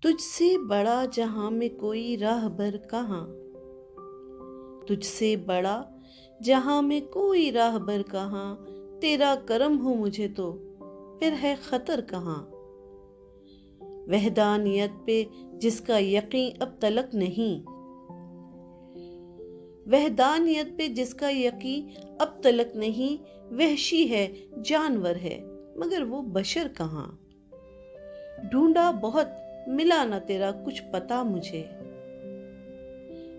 تجھ سے بڑا جہاں میں کوئی راہبر کہاں، تجھ سے بڑا جہاں میں کوئی راہبر کہاں، تیرا کرم ہو مجھے تو پھر ہے خطر کہاں۔ وحدانیت پہ جس کا یقین اب تلک نہیں، وحدانیت پہ جس کا یقین اب تلک نہیں، وحشی ہے جانور ہے مگر وہ بشر کہاں۔ ڈھونڈا بہت ملا نہ تیرا کچھ پتا مجھے،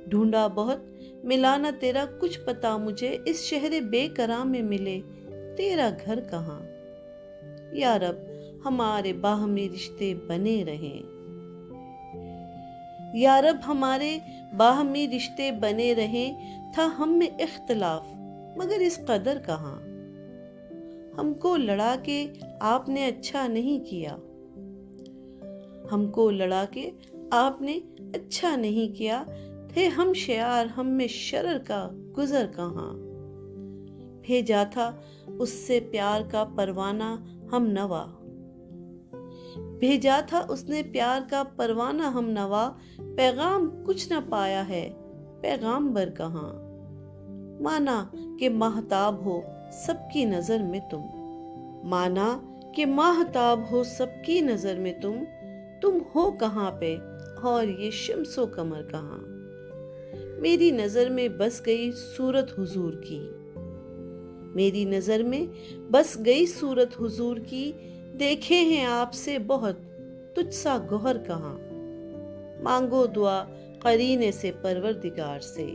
ڈھونڈا بہت ملا نہ تیرا کچھ پتا مجھے، اس شہر بے قرار میں ملے تیرا گھر کہاں۔ یا رب ہمارے باہمی رشتے بنے رہیں، یا رب ہمارے باہمی رشتے بنے رہیں، تھا ہم میں اختلاف مگر اس قدر کہاں۔ ہم کو لڑا کے آپ نے اچھا نہیں کیا، ہم کو لڑا کے آپ نے اچھا نہیں کیا، تھے ہم شیار ہم میں شرر کا گزر کہاں۔ بھیجا تھا اس سے پیار کا پروانہ ہم نوا، بھیجا تھا اس نے پیار کا پروانہ ہم نوا، پیغام کچھ نہ پایا ہے پیغامبر کہاں۔ مانا کہ ماہتاب ہو سب کی نظر میں تم، مانا کہ ماہتاب ہو سب کی نظر میں تم ہو کہاں پہ اور یہ شمس و قمر کہاں۔ میری نظر میں بس گئی صورت حضور کی، میری نظر میں بس گئی صورت حضور کی، دیکھے ہیں آپ سے بہت تجھ سا گوہر کہاں۔ مانگو دعا قرینے سے پروردگار سے،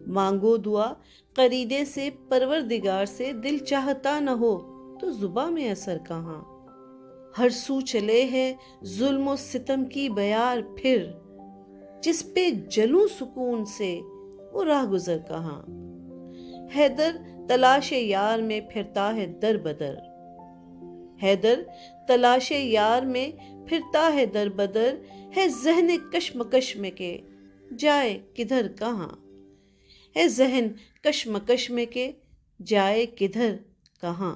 مانگو دعا قرینے سے پروردگار سے، دل چاہتا نہ ہو تو زباں میں اثر کہاں۔ ہر سو چلے ہے ظلم و ستم کی بیار، پھر جس پہ جلوں سکون سے وہ راہ گزر کہاں۔ حیدر تلاش یار میں پھرتا ہے در بدر، حیدر تلاش یار میں پھرتا ہے در بدر، ہے ذہن کشمکش میں کہ جائے کدھر کہاں، ہے ذہن کشمکش میں کہ جائے کدھر کہاں۔